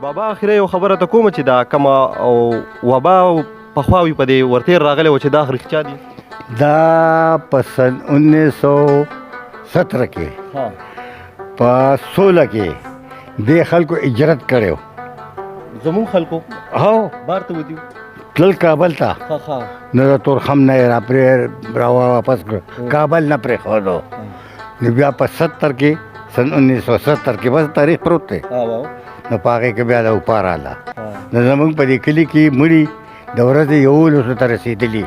بابا اخیره یو خبره ته کومه چې دا کومه وبا پخوا وي په دې ورتېر راغلی و چې دا رښتیا دي؟ دا په سن 1917 کې په 16 کې دې خلکو هجرت کړی و. زمونږ خلکو هو بار ته ودي تلل کابل ته، نو د تورخم نه یې را واپس کړ، کابل نه پرېښودو. نو بیا په 70 کې سن 1970 کې بس تاریخ پروت دی، نو په هغې کې بیا د اوپا راله. نو زمونږ په دې کلي کې مړي د ورځې 11 ته رسېدلي.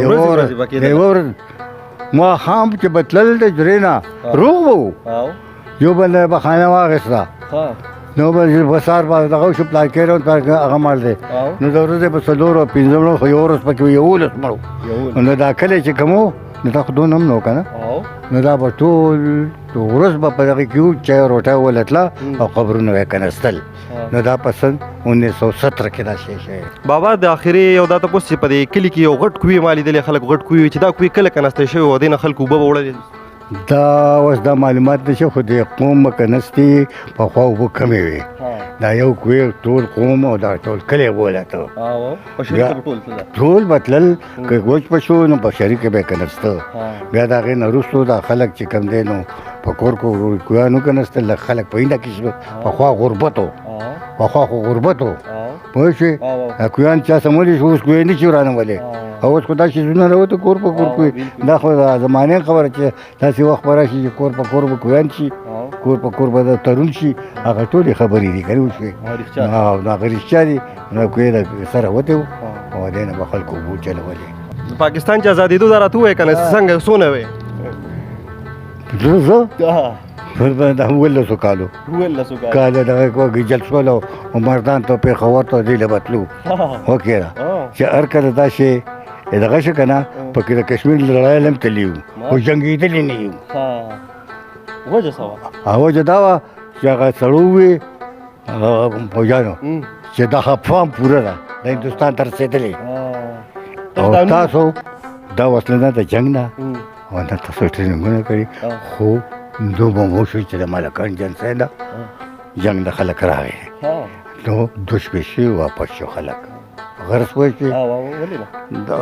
یوه ورځ ماښام چې به تلل د جرې نه روغ به وو، یو بل نه به خانه واخېسته، نو به سهار به دغه شو پلاکېر هغه مړ دی. نو د ورځې په 4 او 5 مړو، خو یو ورځ پکې 11 مړو. نو دا کلی چې کوم و نو دا خو دونه هم نه و که نه، نو دا به ټول ورځ به په دغې کې وو، چای روټۍ ولتله او قبرونه به یې کنستل. نو دا په سن 1917 کې دا شی شوی. بابا د اخرې یو دا تپوس چې په دې کلي کې یو غټ کوی ما لیدلی، خلک غټ کوی چې دا کوی کله کنستی شوی و، دې نه خلکو اوبه به وړلې؟ دا اوس دا معلومات نشي، خو د قوم به کنستې پخوا اوبه کمې وې. دا یو کوی ټول قوم او دا ټول کلی بولته، ټول به تلل، که وچ به شو نو په شریکه به یې کنسته. بیا د هغې نه وروستو دا خلک چې کوم دی نو په کور کو کویانو کنستل، خلک په اینده کې شو. پخوا غربت و، پخوا خو غربت و، پوه شوې. کویان چا سمولی شو، اوس کوی نه شي ورانولی، او اوس خو دا شیزونه راوته کور په کور کوی. دا خو د زمانې خبره چې داسې وخت به راشي چې کور په کور به کویان شي، کور په کور به ترون شي. هغه ټولې خبرې دي که نه وشوې، دا هغه رښتیا دي. نو کوی د سره وتی و او دې نه به خلکو اوبه چلولې. پاکستان چې ازادېدو دا راته ووایه که نه، څنګه څونه وې؟ زه 11 کالو کاله دغه کوږ جلسول او مردان ته پېښور ته دې له بتلو وکړه چې هر کله دا شی دغه شو که نه، پکې د کشمیر لړۍ هم تللي وو، خو جنګېدلي نه یو. وجه څه وه؟ وجه دا وه چې هغه سړو وې فوجانو چې دا افغان پوره ده د هندوستان ته رسېدلې، او تاسو دا وسله نه د جنګ نه او نه تاسو ټرېننګونه کړي، خو دومره وشو چې د ملکان جنسۍ ده جنګ د خلک راغی، نو 2 شپې واپس شو خلک غرض پوه شوې.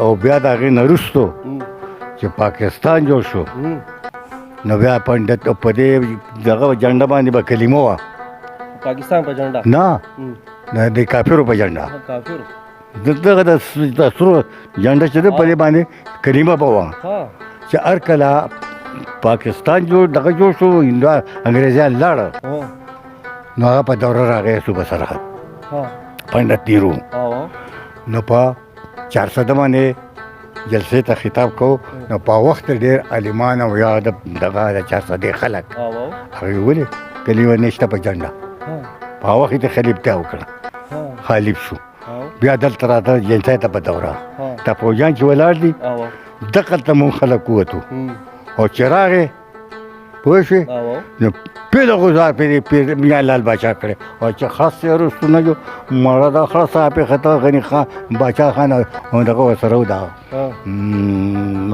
او بیا د هغې نه وروستو چې پاکستان جوړ شو، نو بیا پنډت په دې دغه جنډه باندې به کلمه وه، پاکستان په جنډه نه د کافرو په جنډه، دغه د سرو جنډه چې ده په دې باندې کلمه به وه چې هر کله پاکستان دغه جوړ شو، انګریزیان لاړه، نو هغه په دوره راغی صوبه سرحد پنډت نیرو. نو په 400 باندې جلسې ته خطاب کو، نو په وخت ډېر عالمان او یا دغه د 400 خلک هغې ولې کلیمه نشته په جنډه، په وخت یې خلیفتیا وکړه، خالف شو. بیا دلته راته جنسۍ ته په دوره دا فوجیان چې ولاړ دي دغلته مونږ خلک ووتو، او چې راغې پوه شوې نو پیر غزار پیر میاں لال باچا کړی، او چې خاص یې وروستو نه جو مړه دا خړه صاحب یې خطا غني خان باچا خان او دغه ورسره و دا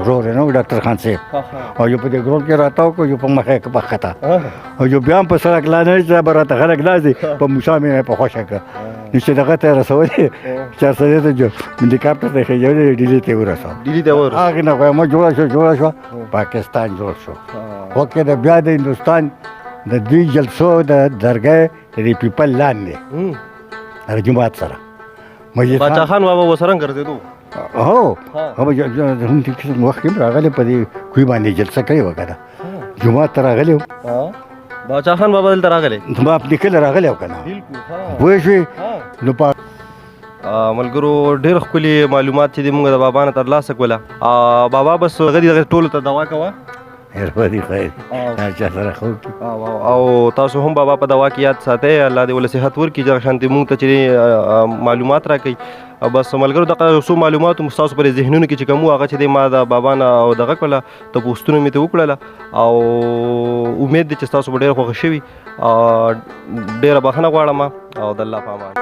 ورور یې نه و ډاکټر خان صاحب، او یو په دې ګروډ کې راته وکړو، یو په مخې کې په خطا، او یو بیا هم په سړک لاندې چې به راته خلک ناست دي په موسی مې په خوښه کړه، نو چې دغه ته یې رسولې 400 ته جو هلیکاپټر ته یې خېژولې ډیلي ته یې ورسول. هغې نه خو ما جوړه شوه پاکستان جوړ شو. وکې د بیا د هندوستان د دوی جلسو د درګاه د دې پیپل لاندې هغه جومات سره باچا خان بابا ورسره ګرځېدو. هو هم وخت کې راغلی په دې کوی باندې جلسه کړې وه که نه، جومات ته راغلی و باچا خان بابا دلته راغلی، ما پدې کله راغلی و که نه پوه شوې. نو ملګرو ډېر ښکلي معلومات چې دي موږ د بابا نه ترلاسه کړله. بابا بس هغه دي ټولو ته دوا کوه، مهرباني خیر هر چا سره ښه وکړي، او تاسو هم بابا په دوا کې یاد ساتئ، الله دې ول صحت ورکړي، دغه شانتې موږ ته چې معلومات راکوي. بس ملګرو دغه څو معلومات مو ستاسو پر ذهنونو کې چې کوم هغه چې دی ما د بابا نه او دغه کړله تپوسونه مې ته وکړله، او امید دی چې ستاسو به ډېره خوښه شوي. ډېره بښنه غواړم او د الله په امان.